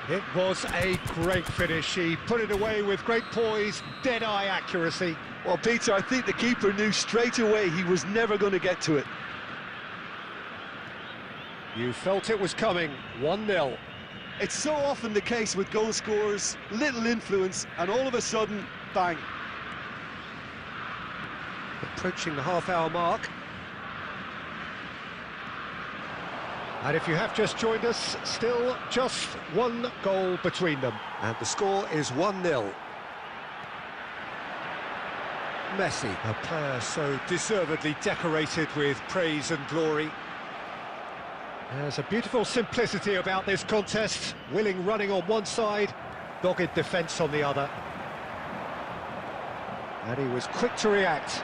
It was a great finish. He put it away with great poise, dead-eye accuracy. Well, Peter, I think the keeper knew straight away he was never going to get to it. You felt it was coming, 1-0. It's so often the case with goal scorers, little influence, and all of a sudden, bang. Approaching the half-hour mark. And if you have just joined us, still just one goal between them. And the score is 1-0. Messi, a player so deservedly decorated with praise and glory. There's a beautiful simplicity about this contest. Willing running on one side, dogged defence on the other. And he was quick to react.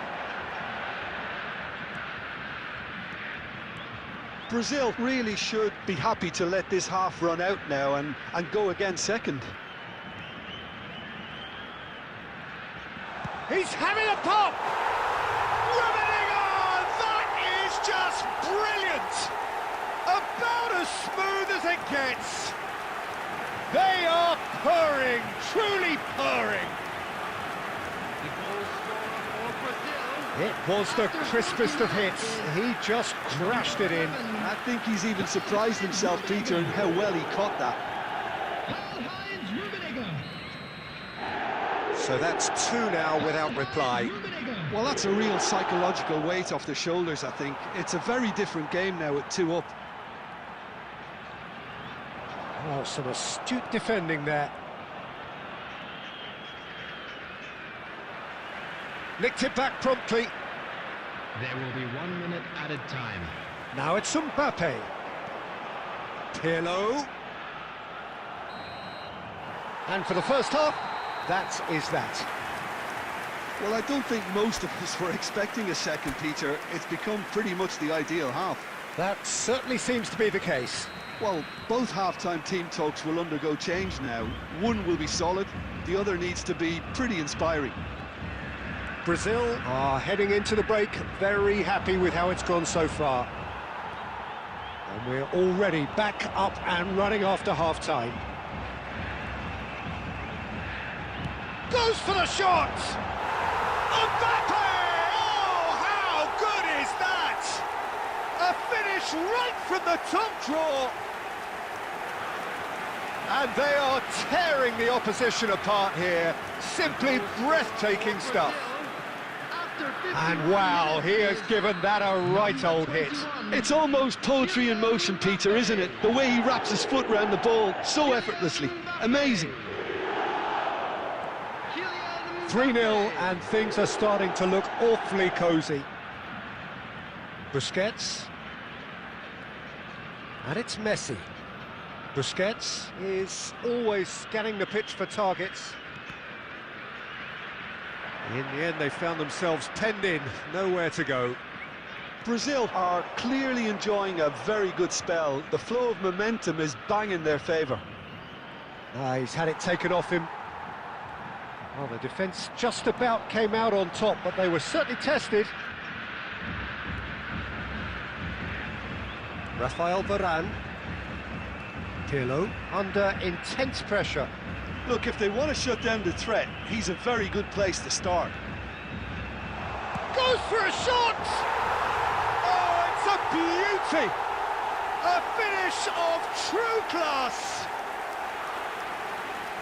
Brazil really should be happy to let this half run out now and go again second. He's having a pop! Riveting on! That is just brilliant! About as smooth as it gets. They are purring, truly purring. It was the crispest of hits. He just crashed it in. I think he's even surprised himself, Peter, in how well he caught that. So that's two now without reply. Well, that's a real psychological weight off the shoulders, I think. It's a very different game now with 2 up. Oh, some astute defending there. Nicked it back promptly. There will be 1 minute added time. Now it's Mbappe. Pirlo. And for the first half, that is that. Well, I don't think most of us were expecting a second, Peter. It's become pretty much the ideal half. That certainly seems to be the case. Well, both half-time team talks will undergo change now. One will be solid, the other needs to be pretty inspiring. Brazil are heading into the break very happy with how it's gone so far. And we're already back up and running after half-time. Goes for the shot! Mbappe! Oh, how good is that? A finish right from the top draw. And they are tearing the opposition apart here. Simply breathtaking stuff. And wow, he has given that a right old hit. It's almost poetry in motion, Peter, isn't it? The way he wraps his foot around the ball so effortlessly. Amazing. 3-0, and things are starting to look awfully cosy. Busquets. And it's Messi. Busquets is always scanning the pitch for targets. In the end, they found themselves penned in, nowhere to go. Brazil are clearly enjoying a very good spell. The flow of momentum is bang in their favour. He's had it taken off him. Well, the defence just about came out on top, but they were certainly tested. Rafael Varane. Pirlo under intense pressure. Look, if they want to shut down the threat, he's a very good place to start. Goes for a shot! Oh, it's a beauty! A finish of true class!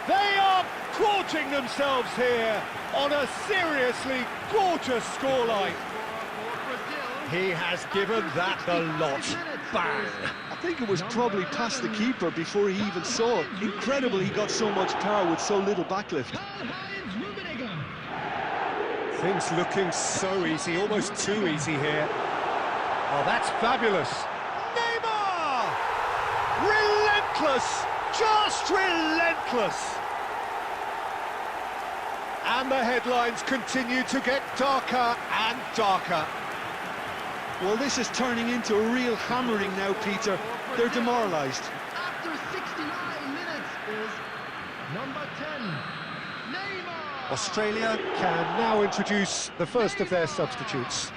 They are gorging themselves here on a seriously gorgeous scoreline. He has given that the lot. Bang! I think it was probably past the keeper before he even saw it. Incredible he got so much power with so little backlift. Things looking so easy, almost too easy here. Oh, that's fabulous. Neymar! Relentless! Just relentless! And the headlines continue to get darker and darker. Well, this is turning into a real hammering now, Peter. They're demoralised. After 69 minutes is number 10, Neymar. Australia can now introduce the first of their substitutes.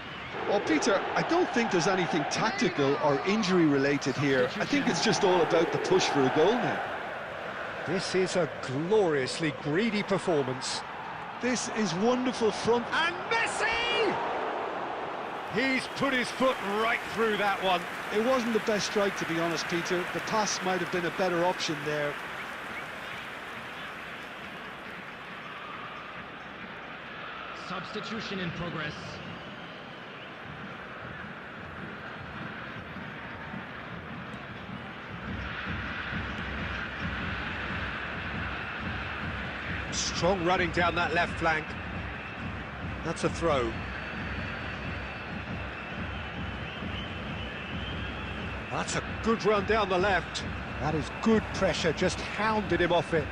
Well, Peter, I don't think there's anything tactical or injury related here. I think it's just all about the push for a goal now. This is a gloriously greedy performance. This is wonderful front. And Messi! He's put his foot right through that one. It wasn't the best strike, to be honest, Peter. The pass might have been a better option there. Substitution in progress. Strong running down that left flank. That's a throw. That's a good run down the left. That is good pressure, just hounded him off it.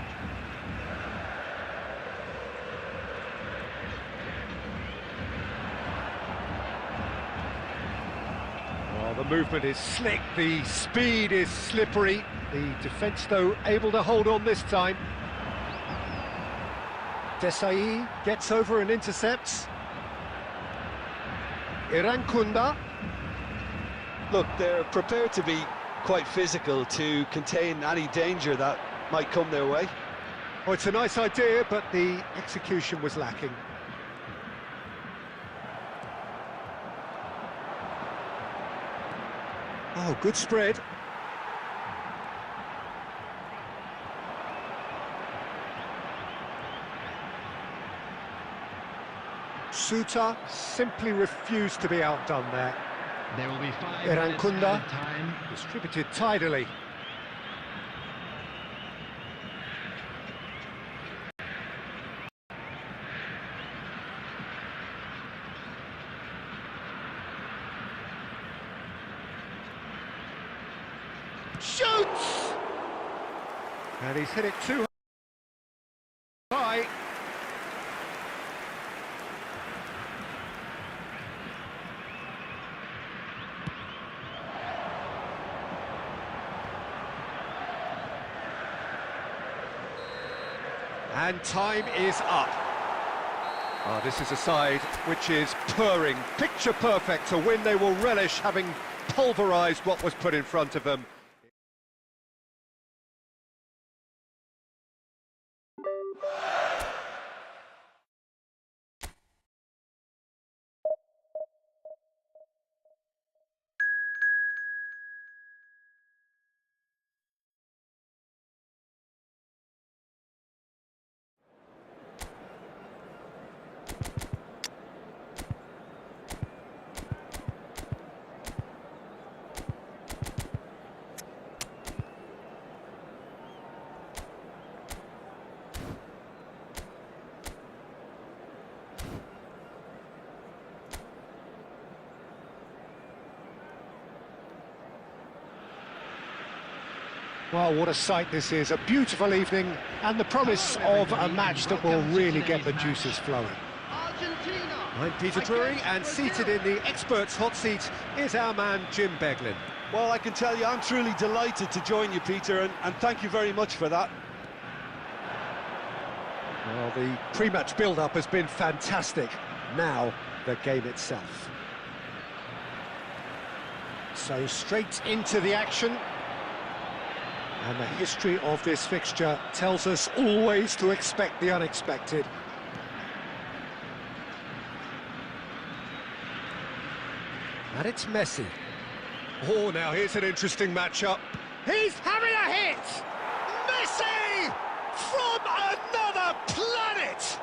Oh, the movement is slick, the speed is slippery. The defence, though, able to hold on this time. Desai gets over and intercepts. Irankunda. Look, they're prepared to be quite physical to contain any danger that might come their way. Oh, it's a nice idea, but the execution was lacking. Oh, good spread. Suter simply refused to be outdone there. There will be 5 minutes Irankunda added time. distributed tidily. Shoots! And he's hit it too high. And time is up. Oh, this is a side which is purring, picture perfect, a win they will relish, having pulverised what was put in front of them. Well, what a sight this is, a beautiful evening, and the promise of a match that will really get the juices flowing. Argentina. I'm Peter Drury, and seated in the experts' hot seat is our man Jim Beglin. Well, I can tell you, I'm truly delighted to join you, Peter, and thank you very much for that. Well, the pre-match build-up has been fantastic. Now, the game itself. So, straight into the action. And the history of this fixture tells us always to expect the unexpected. And it's Messi. Oh, now here's an interesting matchup. He's having a hit! Messi! From another planet!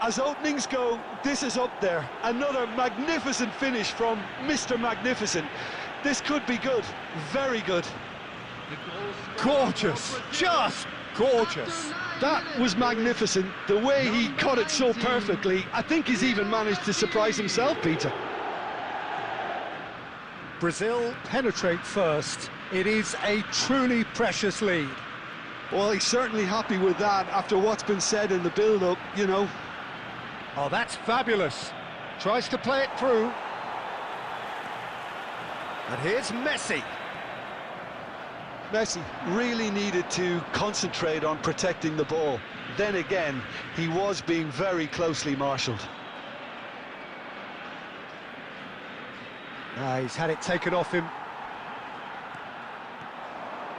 As openings go, this is up there. Another magnificent finish from Mr. Magnificent. This could be good, very good. Gorgeous, just gorgeous. That was magnificent. The way he cut it so perfectly, I think he's even managed to surprise himself, Peter. Brazil penetrate first. It is a truly precious lead. Well, he's certainly happy with that after what's been said in the build-up, you know. Oh, that's fabulous. Tries to play it through. And here's Messi. Messi really needed to concentrate on protecting the ball. Then again, he was being very closely marshalled. He's had it taken off him.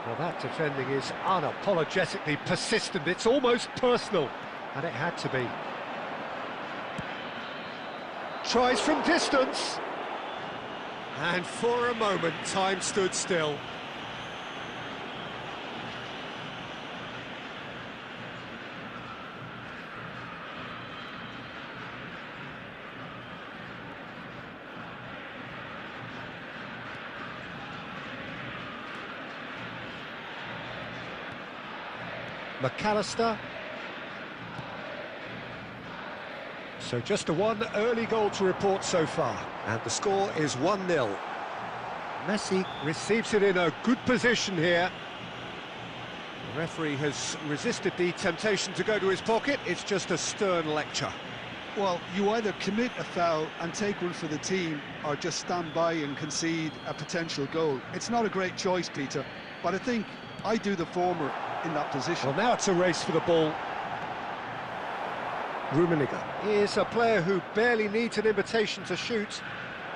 Well, that defending is unapologetically persistent. It's almost personal, and it had to be. Tries from distance. And for a moment, time stood still. McAllister. So just one early goal to report so far, and the score is 1-0. Messi receives it in a good position here. The referee has resisted the temptation to go to his pocket. It's just a stern lecture. Well, you either commit a foul and take one for the team, or just stand by and concede a potential goal. It's not a great choice, Peter, but I think I do the former in that position. Well, now it's a race for the ball. Rummenigge is a player who barely needs an invitation to shoot.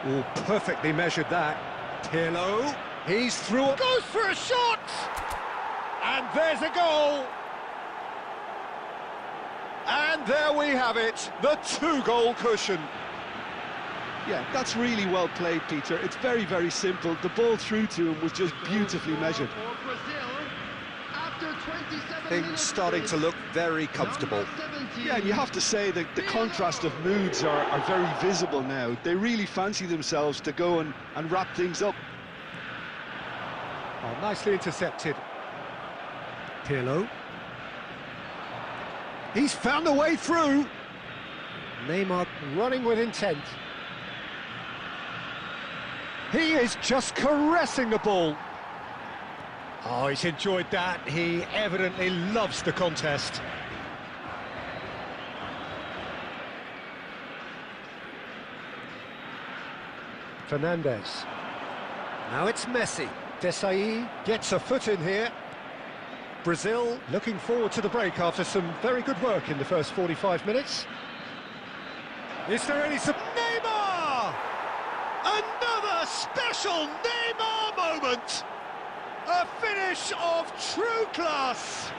Oh, perfectly measured that. Pirlo, he's through, goes for a shot! And there's a goal! And there we have it, the two-goal cushion. Yeah, that's really well played, Peter. It's very, very simple. The ball through to him was just beautifully measured. For Brazil, after 27 Things minutes starting to look very comfortable. Yeah, and you have to say that the contrast of moods are very visible now. They really fancy themselves to go and wrap things up. Oh, nicely intercepted. Pirlo. He's found a way through. Neymar running with intent. He is just caressing the ball. Oh, he's enjoyed that. He evidently loves the contest. Fernandes. Now it's Messi. Desailly gets a foot in here. Brazil looking forward to the break after some very good work in the first 45 minutes. Is there any... Neymar! Another special Neymar moment! A finish of true class!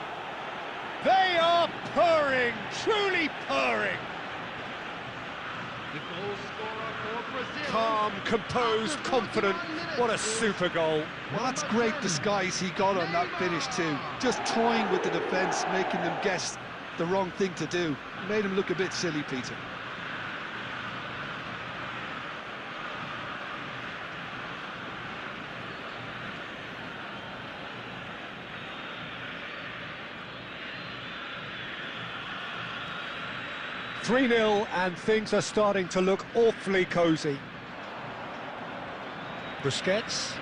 They are purring, truly purring! The goal scorer for Brazil. Calm, composed, confident. What a super goal. Well, that's great disguise he got on that finish too. Just toying with the defence, making them guess the wrong thing to do. Made him look a bit silly, Peter. (3-0) and things are starting to look awfully cosy. Busquets.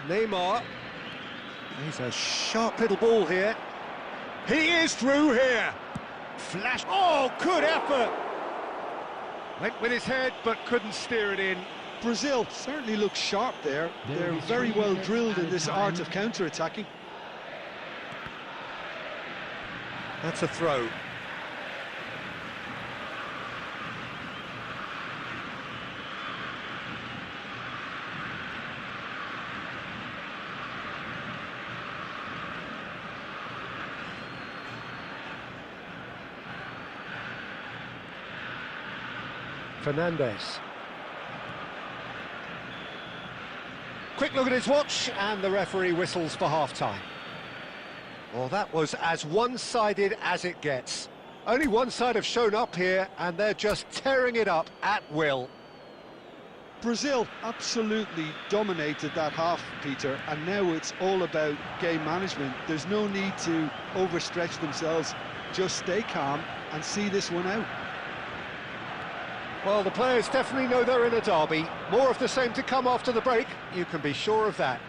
Neymar. He's a sharp little ball here. He is through here. Flash. Oh, good effort. Went with his head, but couldn't steer it in. Brazil certainly looks sharp there. They're very well drilled in this art of counter-attacking. That's a throw. Fernandes. Quick look at his watch, and the referee whistles for half-time. Well, that was as one-sided as it gets. Only one side have shown up here, and they're just tearing it up at will. Brazil absolutely dominated that half, Peter, and now it's all about game management. There's no need to overstretch themselves. Just stay calm and see this one out. Well, the players definitely know they're in a derby. More of the same to come after the break, you can be sure of that.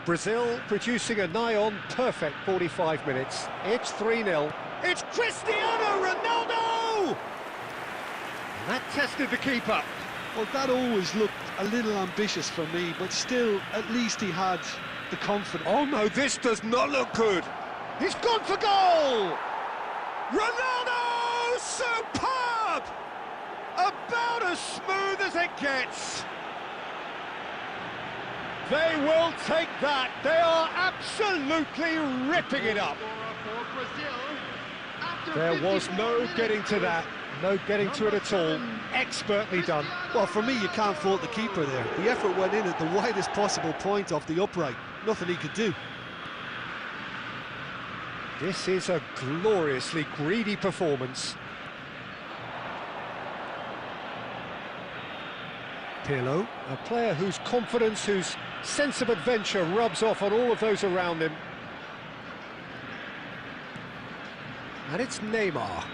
Brazil producing a nigh-on perfect 45 minutes. It's 3-0. It's Cristiano Ronaldo! And that tested the keeper. Well, that always looked a little ambitious for me, but still, at least he had the confidence. Oh no, this does not look good. He's gone for goal! Ronaldo! Superb! About as smooth as it gets. They will take that. They are absolutely ripping it up. Scorer for Brazil. After There was 54 no minutes, getting to that, no getting to it at all. Expertly done. Well, for me, you can't fault the keeper there. The effort went in at the widest possible point off the upright. Nothing he could do. This is a gloriously greedy performance. Pirlo, a player whose confidence, whose sense of adventure rubs off on all of those around him. And it's Neymar.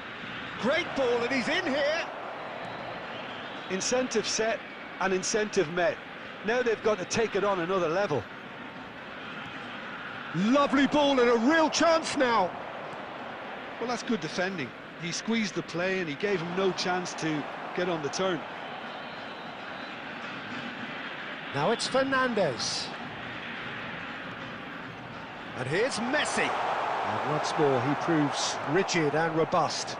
Great ball, and he's in here. Incentive set and incentive met. Now they've got to take it on another level. Lovely ball and a real chance now. Well, that's good defending. He squeezed the play and he gave him no chance to get on the turn. Now it's Fernandes. And here's Messi. And once more he proves rigid and robust.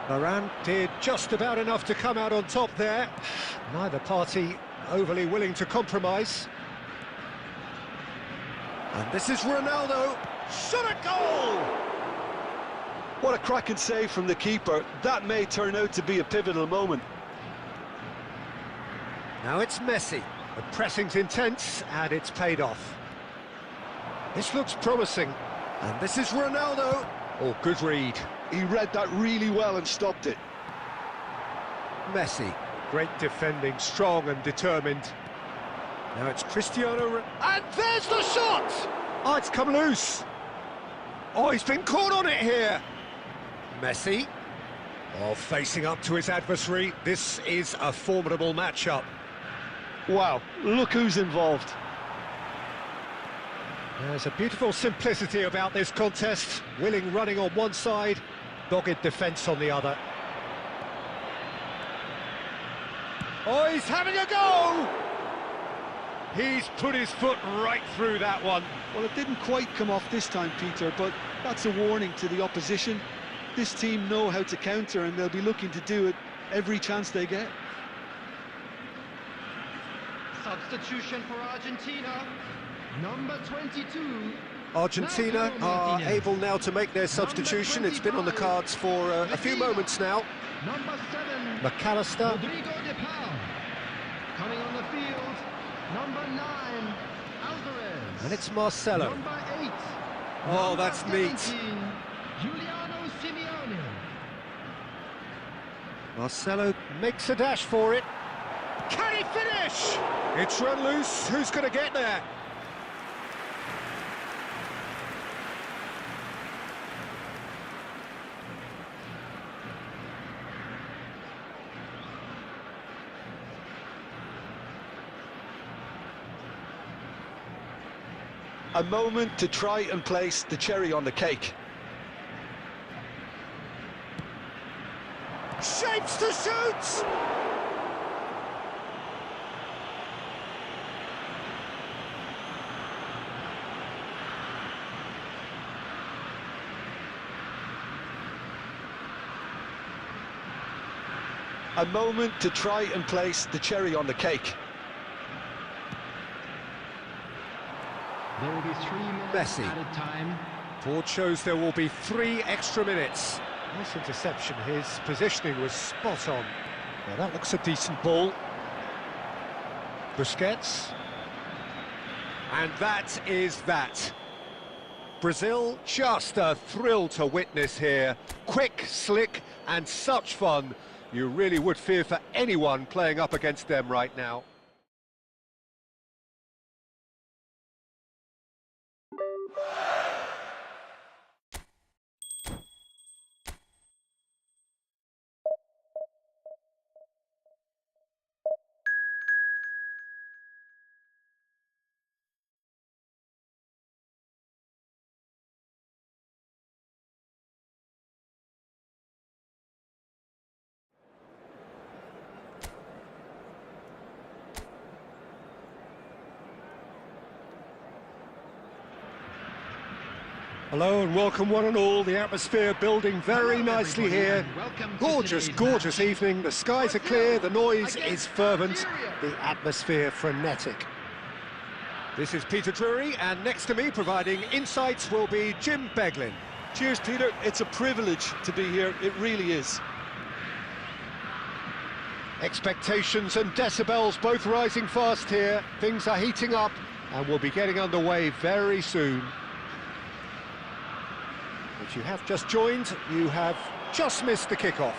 Varane did just about enough to come out on top there. Neither party overly willing to compromise. And this is Ronaldo. Shot a goal! What a cracking save from the keeper. That may turn out to be a pivotal moment. Now it's Messi. The pressing's intense and it's paid off. This looks promising. And this is Ronaldo. Oh, good read. He read that really well and stopped it. Messi. Great defending, strong and determined. Now it's Cristiano. And there's the shot! Oh, it's come loose. Oh, he's been caught on it here. Messi. Oh, facing up to his adversary. This is a formidable matchup. Wow, look who's involved. There's a beautiful simplicity about this contest. Willing running on one side, dogged defence on the other. Oh, he's having a go! He's put his foot right through that one. Well, it didn't quite come off this time, Peter, but that's a warning to the opposition. This team know how to counter and they'll be looking to do it every chance they get. Substitution for Argentina. Number 22. Argentina are able now to make their substitution. It's been on the cards for a few moments now. Number 7. McAllister. Rodrigo de Paul. Coming on the field. Number 9. Alvarez. And it's Marcelo. Number 8. Oh, that's neat. 17, Giuliano Simeone. Marcelo makes a dash for it. Can he finish? It's run loose. Who's going to get there? A moment to try and place the cherry on the cake. Shapes to shoot! A moment to try and place the cherry on the cake. There will be 3 minutes Messi. added time. Board shows there will be 3 extra minutes. Nice interception. His positioning was spot on. Now that looks a decent ball. Busquets. And that is that. Brazil, just a thrill to witness here. Quick, slick, and such fun. You really would fear for anyone playing up against them right now. Hello and welcome one and all. The atmosphere building very nicely here. Gorgeous, gorgeous evening. The skies are clear, the noise is fervent, the atmosphere frenetic. This is Peter Drury, and next to me providing insights will be Jim Beglin. Cheers, Peter. It's a privilege to be here. It really is. Expectations and decibels both rising fast here. Things are heating up and we'll be getting underway very soon. If you have just joined, you have just missed the kickoff.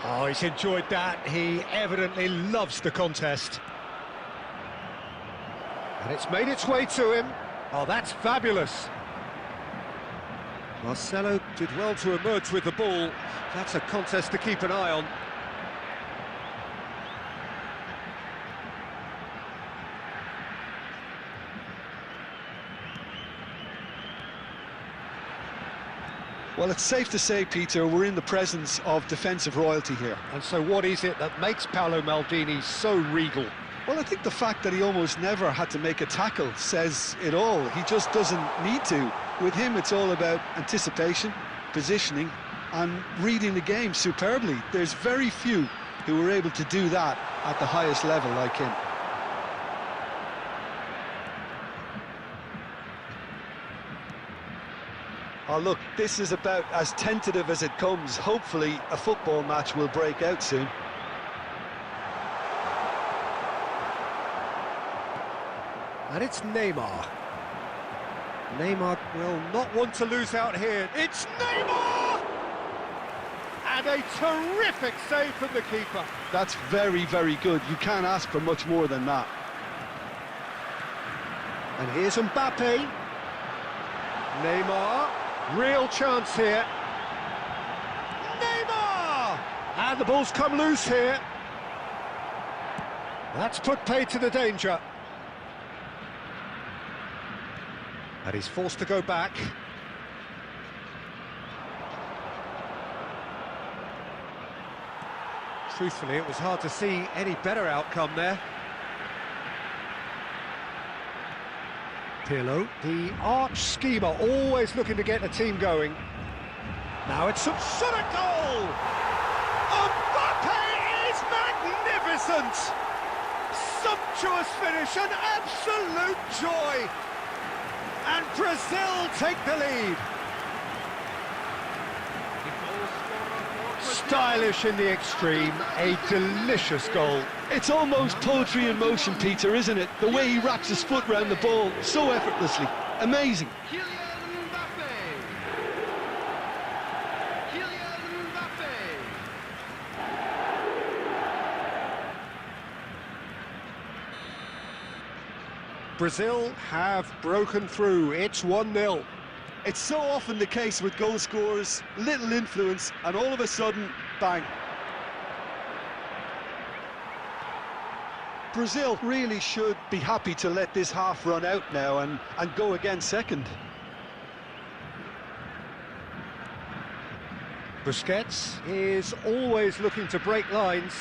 Oh, he's enjoyed that. He evidently loves the contest. And it's made its way to him. Oh, that's fabulous. Marcelo did well to emerge with the ball. That's a contest to keep an eye on. Well, it's safe to say, Peter, we're in the presence of defensive royalty here. And so what is it that makes Paolo Maldini so regal? Well, I think the fact that he almost never had to make a tackle says it all. He just doesn't need to. With him, it's all about anticipation, positioning, and reading the game superbly. There's very few who are able to do that at the highest level like him. Oh, look, this is about as tentative as it comes. Hopefully, a football match will break out soon. And it's Neymar. Neymar will not want to lose out here. It's Neymar! And a terrific save from the keeper. That's very, very good. You can't ask for much more than that. And here's Mbappe. Neymar. Real chance here. Neymar! And the ball's come loose here. That's put paid to the danger. And he's forced to go back. Truthfully, it was hard to see any better outcome there. Pirlo, the arch schemer, always looking to get the team going. Now it's some sort of goal! Mbappe is magnificent! Sumptuous finish, an absolute joy! And Brazil take the lead. Stylish in the extreme, a delicious goal. It's almost poetry in motion, Peter, isn't it? The way he wraps his foot round the ball so effortlessly. Amazing. Kylian Mbappe. Kylian Mbappe. Brazil have broken through. It's 1-0. It's so often the case with goal scorers, little influence, and all of a sudden, bang. Brazil really should be happy to let this half run out now and go again second. Busquets is always looking to break lines.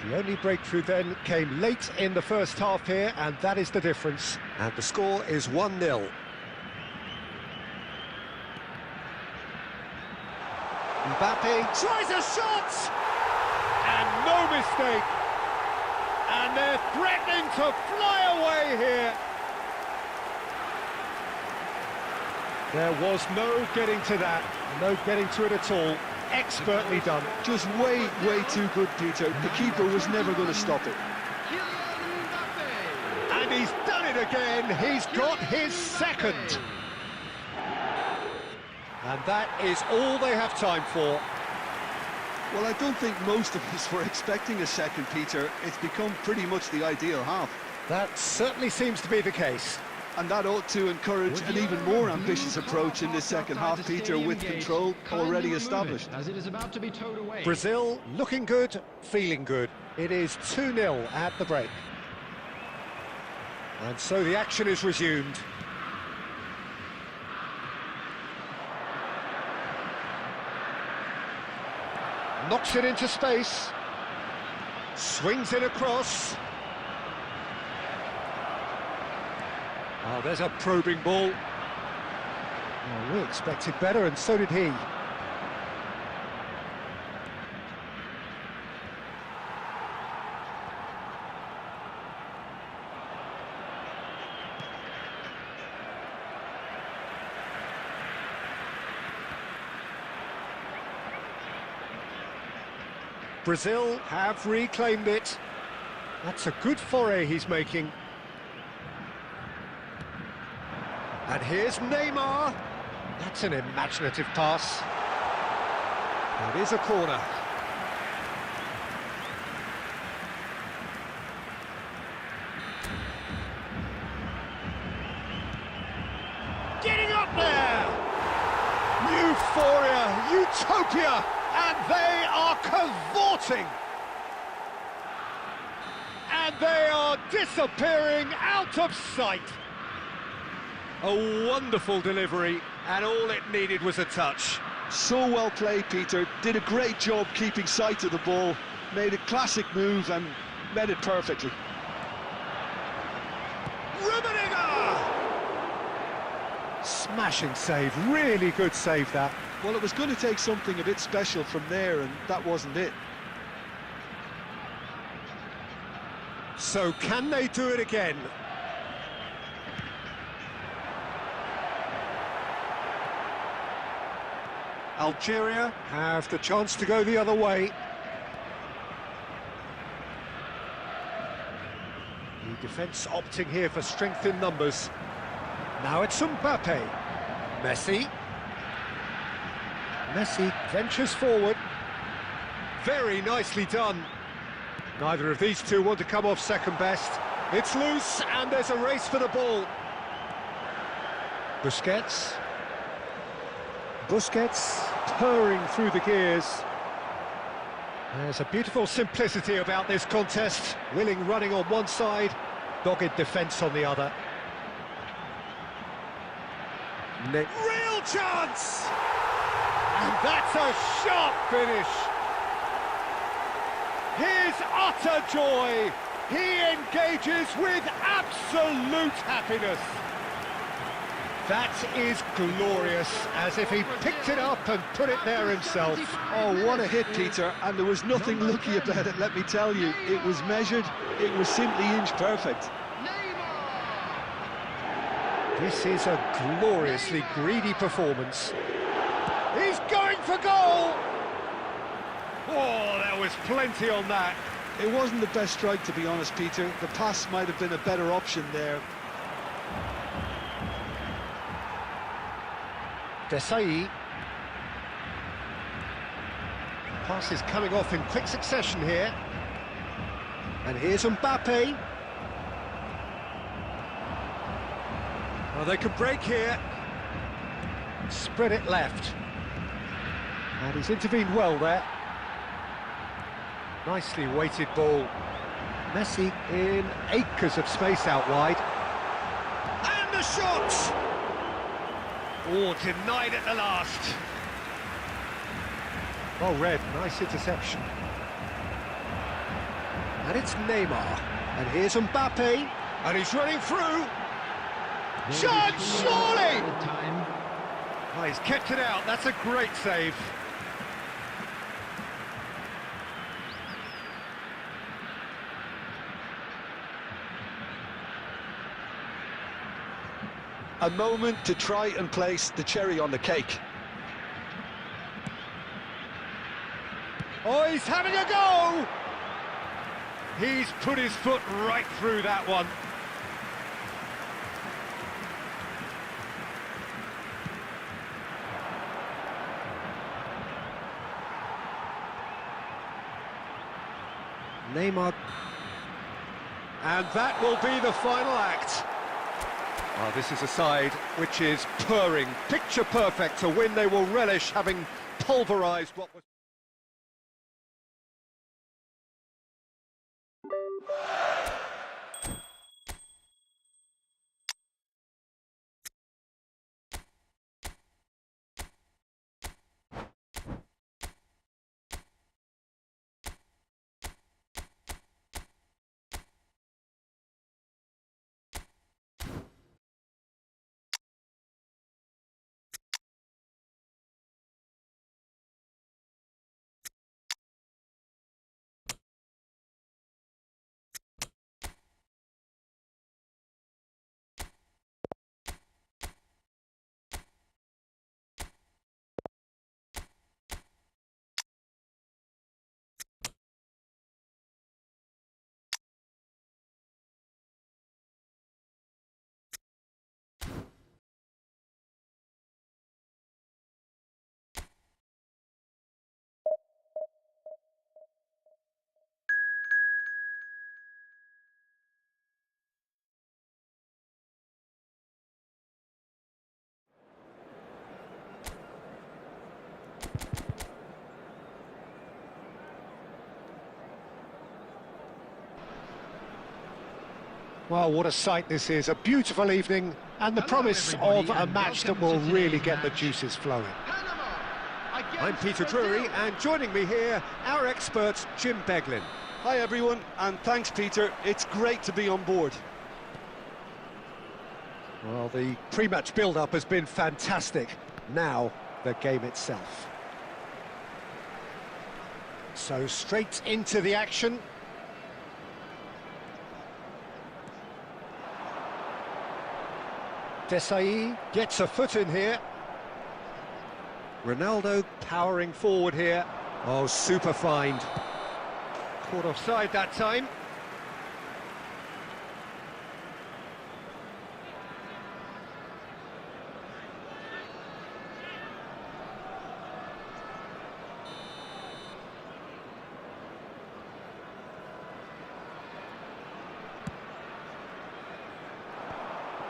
The only breakthrough then came late in the first half here, and that is the difference. And the score is 1-0. Mbappe tries a shot! And no mistake! And they're threatening to fly away here. There was no getting to that, no getting to it at all. Expertly done. Just way, way too good, Peter. The keeper was never going to stop it. Kylian Mbappe. And he's done it again. He's got his second. And that is all they have time for. Well, I don't think most of us were expecting a second, Peter. It's become pretty much the ideal half. That certainly seems to be the case. And that ought to encourage an even more ambitious approach in this second half, Peter, with control already established. As it is about to be towed away. Brazil looking good, feeling good. It is 2-0 at the break. And so the action is resumed. Knocks it into space. Swings it across. Oh, there's a probing ball. Oh, we expected better, and so did he. Brazil have reclaimed it. That's a good foray he's making. And here's Neymar. That's an imaginative pass. It is a corner. Getting up there! Euphoria, utopia, and they are cavorting! And they are disappearing out of sight! A wonderful delivery, and all it needed was a touch. So well played, Peter. Did a great job keeping sight of the ball. Made a classic move and met it perfectly. Smashing save, really good save that. Well, it was going to take something a bit special from there, and that wasn't it. So can they do it again? Algeria have the chance to go the other way. The defence opting here for strength in numbers. Now it's Mbappe. Messi. Messi ventures forward. Very nicely done. Neither of these two want to come off second best. It's loose and there's a race for the ball. Busquets. Busquets purring through the gears. There's a beautiful simplicity about this contest. Willing running on one side, dogged defence on the other. Real chance! And that's a sharp finish! His utter joy! He engages with absolute happiness! That is glorious, as if he picked it up and put it there himself. Oh, what a hit, Peter, and there was nothing lucky about it, let me tell you. It was measured, it was simply inch perfect. This is a gloriously greedy performance. He's going for goal! Oh, there was plenty on that. It wasn't the best strike, to be honest, Peter. The pass might have been a better option there. Desai. Pass is coming off in quick succession here. And here's Mbappe. Oh, they could break here. Spread it left. And he's intervened well there. Nicely weighted ball. Messi in acres of space out wide. And the shot! Oh, denied at the last. Well read, nice interception. And it's Neymar. And here's Mbappe. And he's running through. Shot, surely! Time. Oh, he's kept it out, that's a great save. A moment to try and place the cherry on the cake. Oh, he's having a go! He's put his foot right through that one. Neymar. And that will be the final act. Oh, this is a side which is purring, picture perfect. To win, they will relish having pulverised what was... Well, what a sight this is. A beautiful evening and the Hello, promise everybody, of a and match that welcome will to really today's get the match. juices flowing. Panama I'm against Peter Brazil. Drury, and joining me here, our expert, Jim Beglin. Hi everyone, and thanks Peter, it's great to be on board. Well, the pre-match build-up has been fantastic. Now, the game itself. So, straight into the action. Desai gets a foot in here. Ronaldo powering forward here. Oh, super find. Caught offside that time.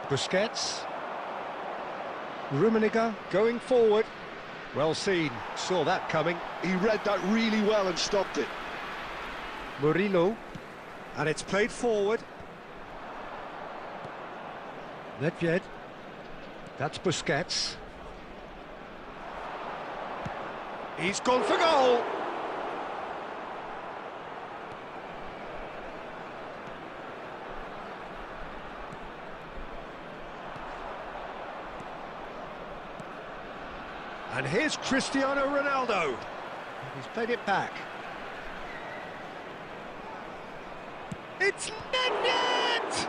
Busquets. Rummenigge going forward. Well seen, saw that coming. He read that really well and stopped it. Murillo, and it's played forward. Nedved, that's Busquets. He's gone for goal. And here's Cristiano Ronaldo. He's played it back. It's Nedved!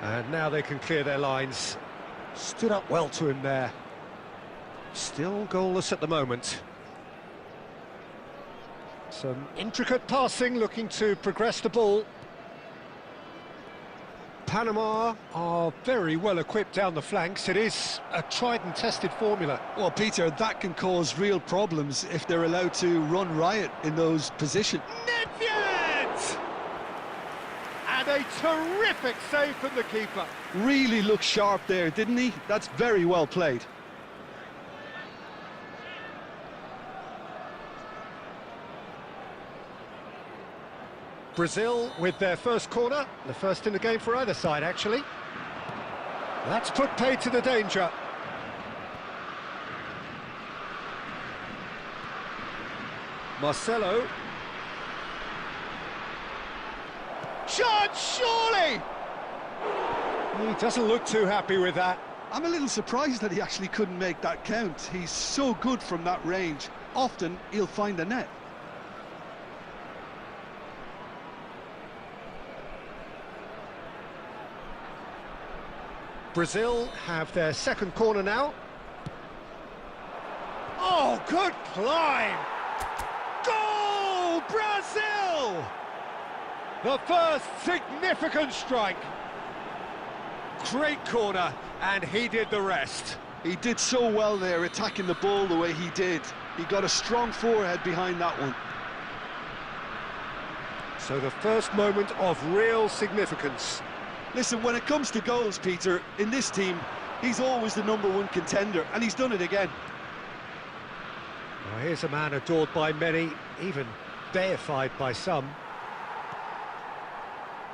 And now they can clear their lines. Stood up well to him there. Still goalless at the moment. Some intricate passing, looking to progress the ball. Panama are very well equipped down the flanks. It is a tried and tested formula. Well Peter, that can cause real problems if they're allowed to run riot in those positions. Nedved! And a terrific save from the keeper. Really looked sharp there, didn't he? That's very well played. Brazil with their first corner, the first in the game for either side, actually. That's put paid to the danger. Marcelo. Shot, surely! He doesn't look too happy with that. I'm a little surprised that he actually couldn't make that count. He's so good from that range. Often he'll find the net. Brazil have their second corner now. Oh, good climb! Goal, Brazil! The first significant strike. Great corner, and he did the rest. He did so well there, attacking the ball the way he did. He got a strong forehead behind that one. So the first moment of real significance. Listen, when it comes to goals, Peter, in this team, he's always the #1 contender, and he's done it again. Well, here's a man adored by many, even deified by some.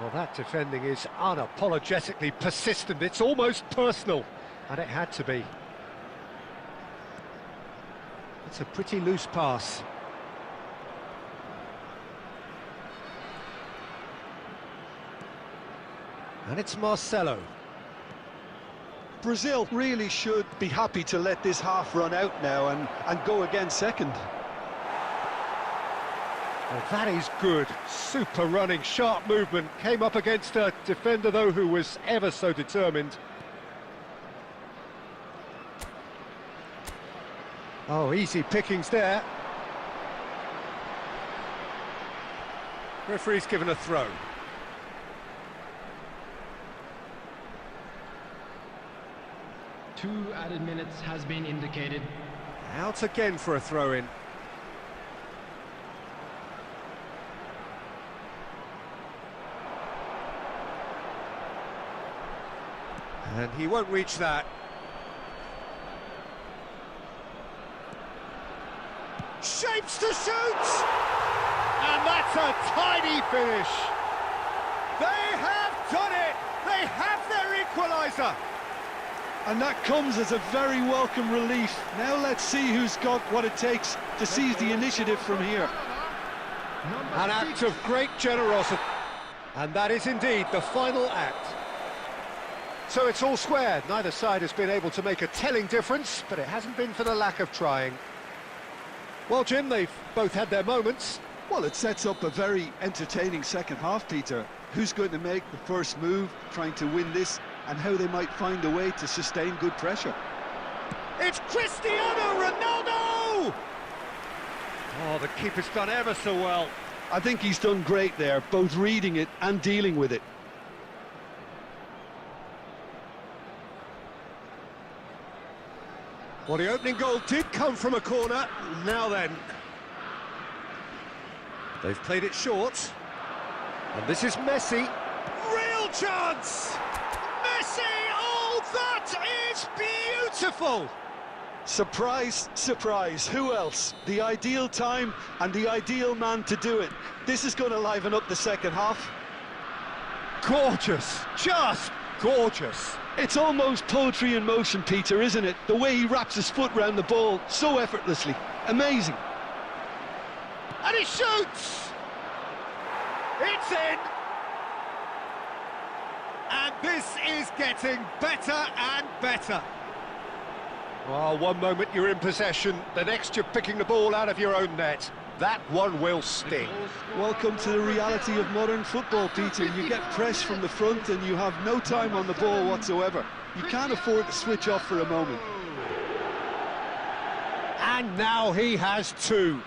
Well, that defending is unapologetically persistent. It's almost personal, and it had to be. It's a pretty loose pass. And it's Marcelo. Brazil really should be happy to let this half run out now and go again second. Well, that is good. Super running, sharp movement. Came up against a defender, though, who was ever so determined. Oh, easy pickings there. Referee's given a throw. Two added minutes has been indicated. Out again for a throw-in. And he won't reach that. Shapes to shoot! And that's a tidy finish. They have done it. They have their equaliser. And that comes as a very welcome relief. Now let's see who's got what it takes to seize the initiative from here. An act of great generosity. And that is indeed the final act. So it's all square. Neither side has been able to make a telling difference, but it hasn't been for the lack of trying. Well, Jim, they've both had their moments. Well, it sets up a very entertaining second half, Peter. Who's going to make the first move, trying to win this, and how they might find a way to sustain good pressure. It's Cristiano Ronaldo! Oh, the keeper's done ever so well. I think he's done great there, both reading it and dealing with it. Well, the opening goal did come from a corner. Now then. They've played it short. And this is Messi. Real chance! Messi! Oh, that is beautiful! Surprise, surprise, who else? The ideal time and the ideal man to do it. This is going to liven up the second half. Gorgeous, just gorgeous. It's almost poetry in motion, Peter, isn't it? The way he wraps his foot round the ball so effortlessly. Amazing. And he shoots! It's in! And this is getting better and better. Oh, one moment you're in possession, the next you're picking the ball out of your own net. That one will sting. Welcome to the reality of modern football, Peter. You get press from the front and you have no time on the ball whatsoever. You can't afford to switch off for a moment. And now he has two.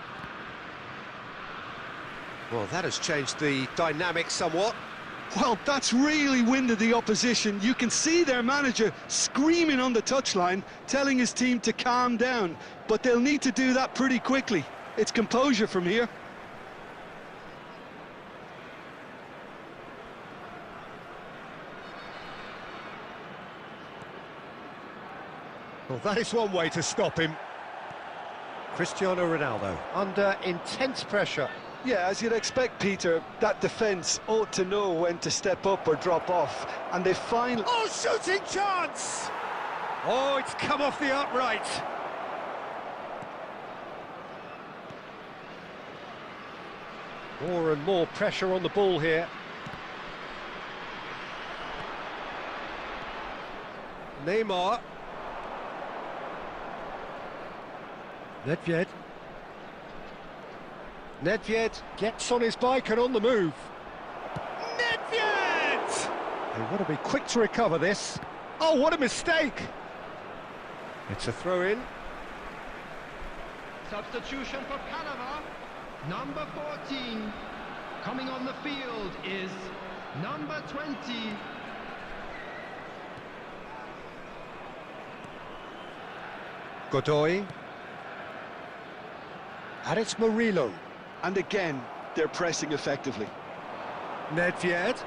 Well, that has changed the dynamic somewhat. Well, that's really winded the opposition. You can see their manager screaming on the touchline, telling his team to calm down. But they'll need to do that pretty quickly. It's composure from here. Well, that is one way to stop him. Cristiano Ronaldo under intense pressure. Yeah, as you'd expect, Peter, that defence ought to know when to step up or drop off. And they finally... Oh, shooting chance! Oh, it's come off the upright. More and more pressure on the ball here. Neymar. Nedved. Nedved gets on his bike and on the move. Nedved! They want to be quick to recover this. Oh, what a mistake! It's a throw-in. Substitution for Panama. Number 14. Coming on the field is number 20. Godoy. And it's Murillo. And again, they're pressing effectively. Nedved.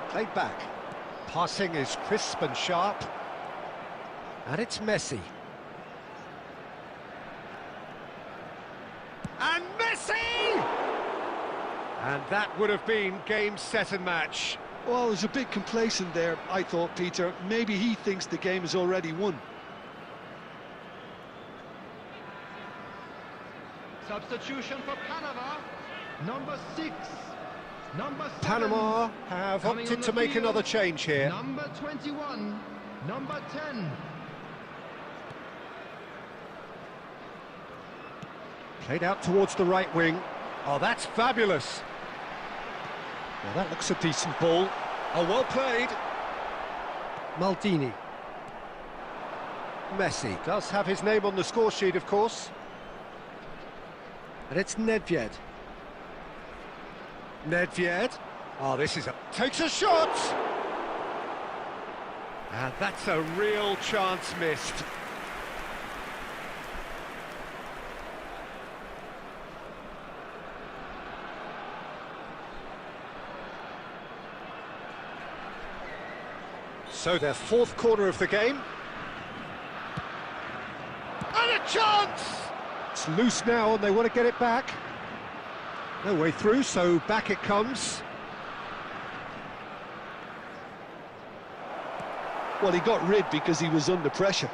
Played back. Passing is crisp and sharp. And it's Messi. And Messi! And that would have been game, set and match. Well, there's a bit complacent there, I thought, Peter. Maybe he thinks the game is already won. Substitution for Panama. Number 6. Number 7. Panama have Coming opted on to the make field, another change here. Number 21. Number 10. Played out towards the right wing. Oh, that's fabulous. Well, that looks a decent ball. Oh, well played. Maldini. Messi does have his name on the score sheet, of course. And it's Nedved. Nedved. Oh, this is a... takes a shot! And that's a real chance missed. So their fourth corner of the game. And a chance! It's loose now and they want to get it back. No way through, so back it comes. Well, he got rid because he was under pressure.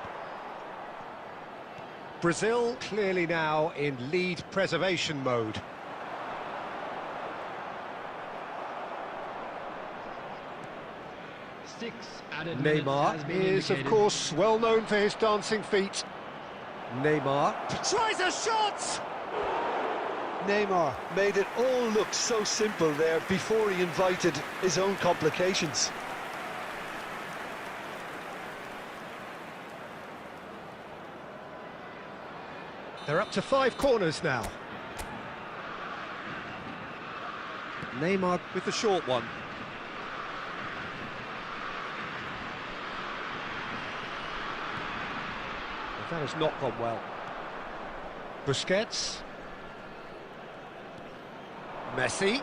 Brazil clearly now in lead preservation mode. Six added minutes Neymar has been is, of indicated. course, well known for his dancing feet. Neymar tries a shot! Neymar made it all look so simple there before he invited his own complications. They're up to 5 corners now. Neymar with the short one. That has not gone well. Busquets. Messi.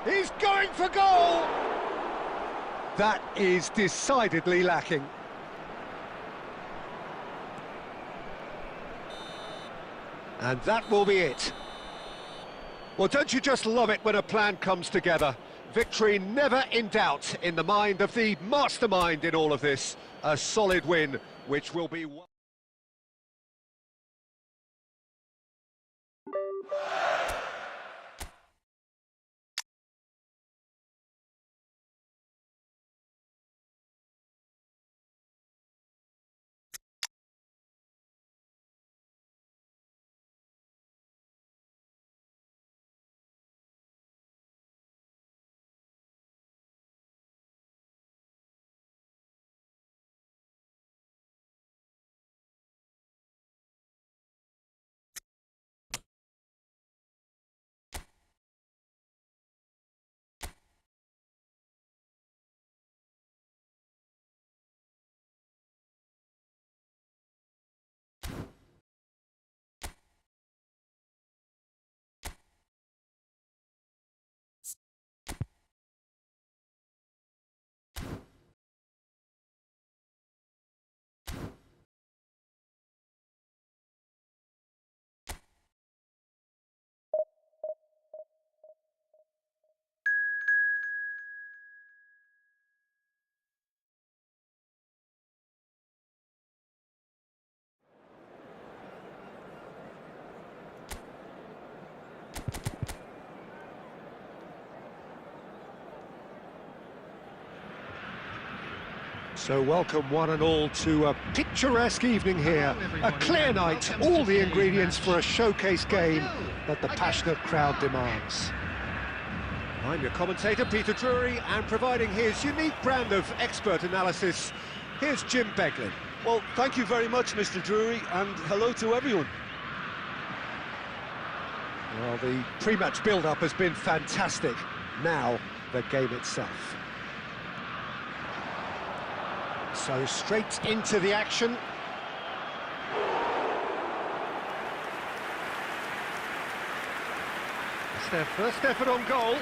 He's going for goal! That is decidedly lacking. And that will be it. Well, don't you just love it when a plan comes together? Victory never in doubt in the mind of the mastermind in all of this. A solid win, which will be... So welcome one and all to a picturesque evening here, a clear night, all the ingredients for a showcase game that the passionate crowd demands. I'm your commentator, Peter Drury, and providing his unique brand of expert analysis, here's Jim Beglin. Well, thank you very much, Mr. Drury, and hello to everyone. Well, the pre-match build-up has been fantastic. Now, the game itself. So straight into the action. It's their first effort on goal.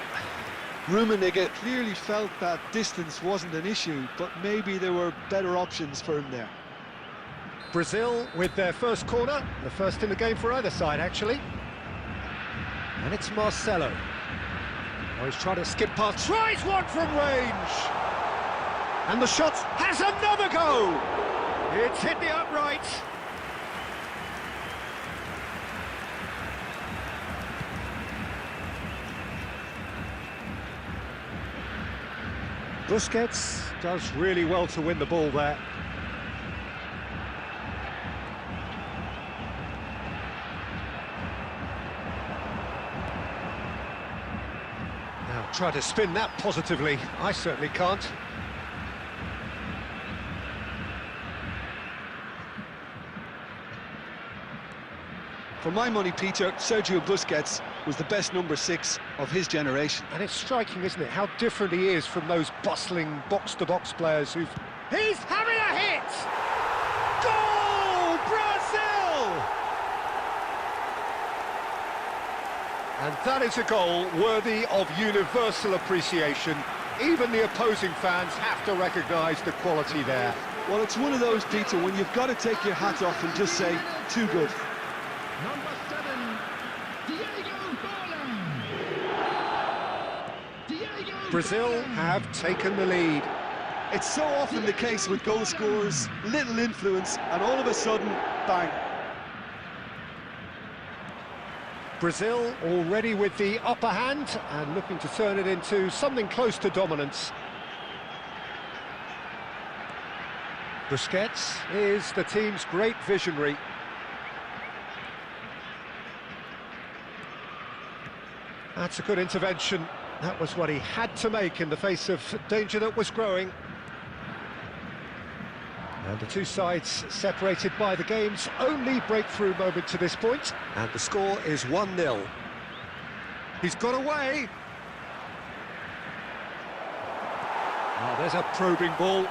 Rummenigge clearly felt that distance wasn't an issue, but maybe there were better options for him there. Brazil with their first corner, the first in the game for either side, actually. And it's Marcelo. Oh, he's trying to skip past, tries one from range! And the shot has another go! It's hit the upright. Busquets does really well to win the ball there. Now try to spin that positively. I certainly can't. For my money, Peter, Sergio Busquets was the best number 6 of his generation. And it's striking, isn't it, how different he is from those bustling box-to-box players who've... He's having a hit! Goal! Brazil! And that is a goal worthy of universal appreciation. Even the opposing fans have to recognise the quality there. Well, it's one of those, Peter, when you've got to take your hat off and just say, too good. Number 7, Diego Forlan. Brazil have taken the lead. It's so often the case with goal scorers, little influence, and all of a sudden, bang. Brazil already with the upper hand and looking to turn it into something close to dominance. Busquets is the team's great visionary. That's a good intervention. That was what he had to make in the face of danger that was growing. And the two sides separated by the game's only breakthrough moment to this point. And the score is 1-0. He's got away. Oh, there's a probing ball.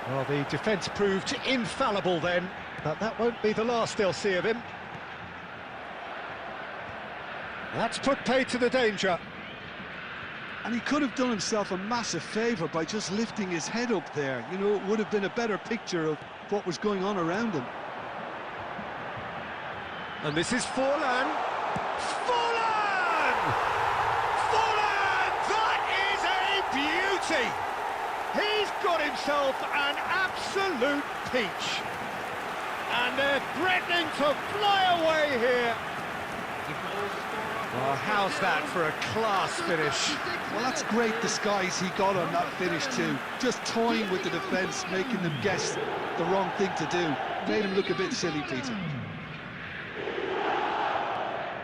Well, the defence proved infallible then, but that won't be the last they'll see of him. That's put paid to the danger. And he could have done himself a massive favour by just lifting his head up there. You know, it would have been a better picture of what was going on around him. And this is Forlan. Forlan! Forlan! That is a beauty! He's got himself an absolute peach. And they're threatening to fly away here. Oh, how's that for a class finish? Well, that's great disguise he got on that finish too. Just toying with the defence, making them guess the wrong thing to do. Made him look a bit silly, Peter.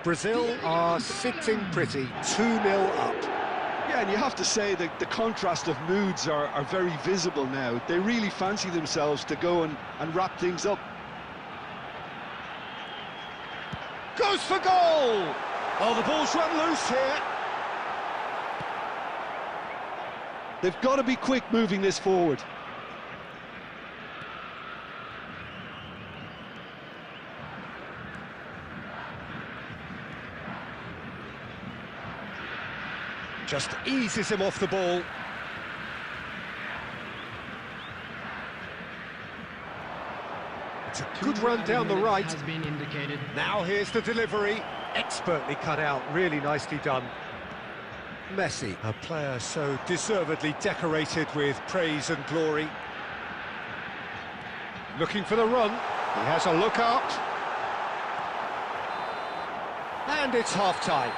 Brazil are sitting pretty, 2-0 up. Yeah, and you have to say that the contrast of moods are very visible now. They really fancy themselves to go and wrap things up. Goes for goal! Oh, the ball's run loose here. They've got to be quick moving this forward. Just eases him off the ball. It's a good run down the right. Has been indicated. Now here's the delivery. Expertly cut out, really nicely done. Messi, a player so deservedly decorated with praise and glory. Looking for the run. He has a look up. And it's half-time.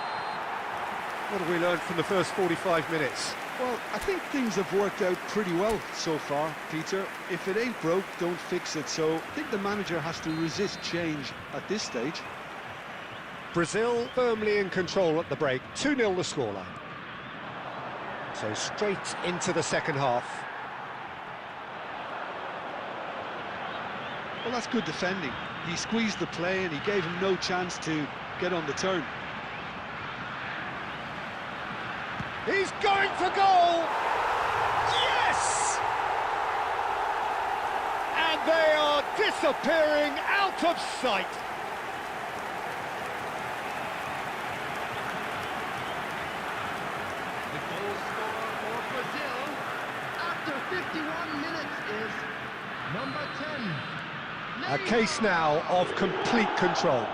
What have we learned from the first 45 minutes? Well, I think things have worked out pretty well so far, Peter. If it ain't broke, don't fix it. So I think the manager has to resist change at this stage. Brazil firmly in control at the break. 2-0 the scoreline. So straight into the second half. Well, that's good defending. He squeezed the play and he gave him no chance to get on the turn. He's going for goal! Yes! And they are disappearing out of sight. The goal scorer for Brazil after 51 minutes is number 10. A case now of complete control.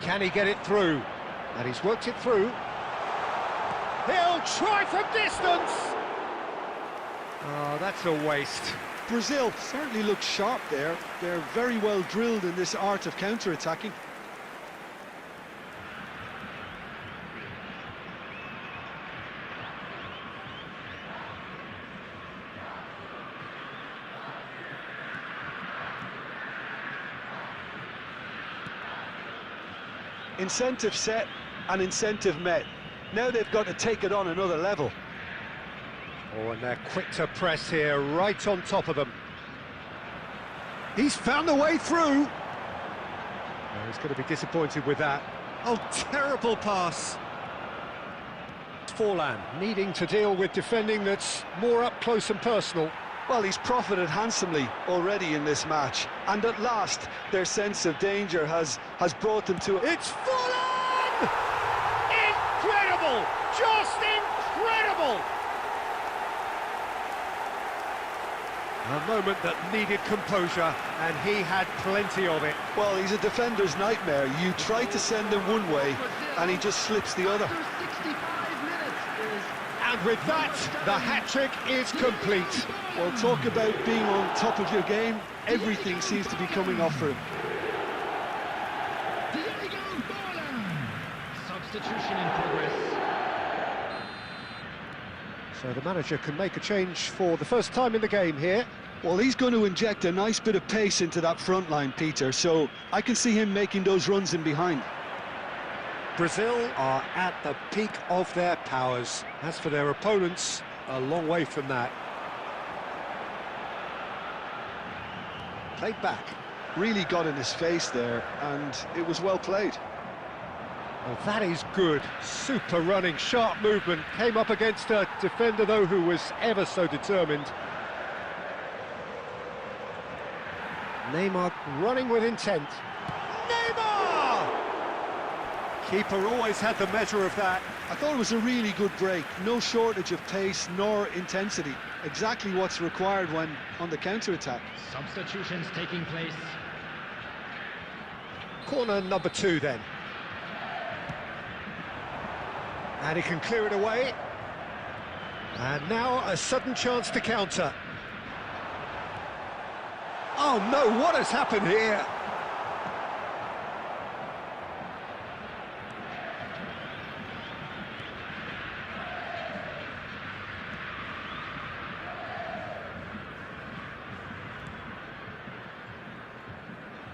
Can he get it through? And he's worked it through. He'll try from distance! Oh, that's a waste. Brazil certainly looks sharp there. They're very well drilled in this art of counter-attacking. Incentive set and incentive met. Now they've got to take it on another level. Oh, and they're quick to press here, right on top of them. He's found the way through. Oh, he's going to be disappointed with that. Oh, terrible pass. Forlan needing to deal with defending that's more up close and personal. Well, he's profited handsomely already in this match, and at last their sense of danger has brought them to... It's full on! Incredible! Just incredible! A moment that needed composure, and he had plenty of it. Well, he's a defender's nightmare. You try to send him one way, and he just slips the other. After 65 minutes is And with that, the hat-trick is complete. Well, talk about being on top of your game. Everything seems to be coming off for him. Diego Forlan. Substitution in progress. So the manager can make a change for the first time in the game here. Well, he's going to inject a nice bit of pace into that front line, Peter, so I can see him making those runs in behind. Brazil are at the peak of their powers. As for their opponents, a long way from that. Played back. Really got in his face there, and it was well played. Well, that is good. Super running, sharp movement. Came up against a defender, though, who was ever so determined. Neymar running with intent. Neymar! Keeper always had the measure of that. I thought it was a really good break. No shortage of pace nor intensity. Exactly what's required when on the counter-attack. Substitutions taking place. Corner number 2 then. And he can clear it away. And now a sudden chance to counter. Oh no, what has happened here?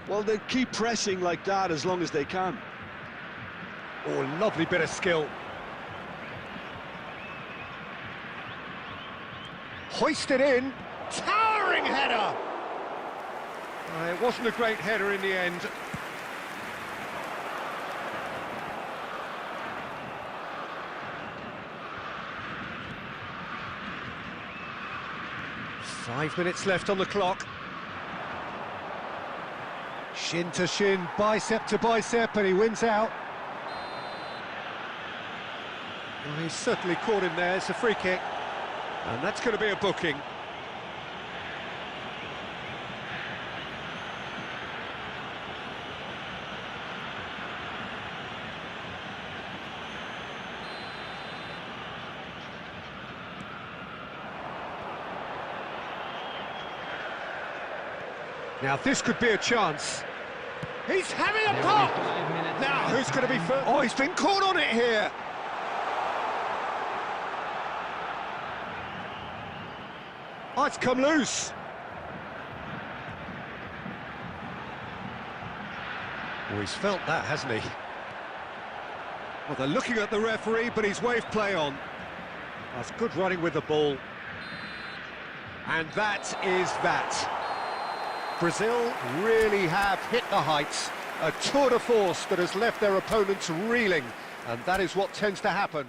Well, they keep pressing like that as long as they can. Oh, lovely bit of skill. Hoisted in. Towering header! It wasn't a great header in the end. Five minutes left on the clock. Shin to shin, bicep to bicep, and he wins out. Well, he's certainly caught him there. It's a free kick. And that's going to be a booking. Now this could be a chance. He's having a pop! Now who's going to be first? Oh, he's been caught on it here! Oh, it's come loose. Oh, he's felt that, hasn't he? Well, they're looking at the referee, but he's waved play on. That's good running with the ball. And that is that. Brazil really have hit the heights. A tour de force that has left their opponents reeling. And that is what tends to happen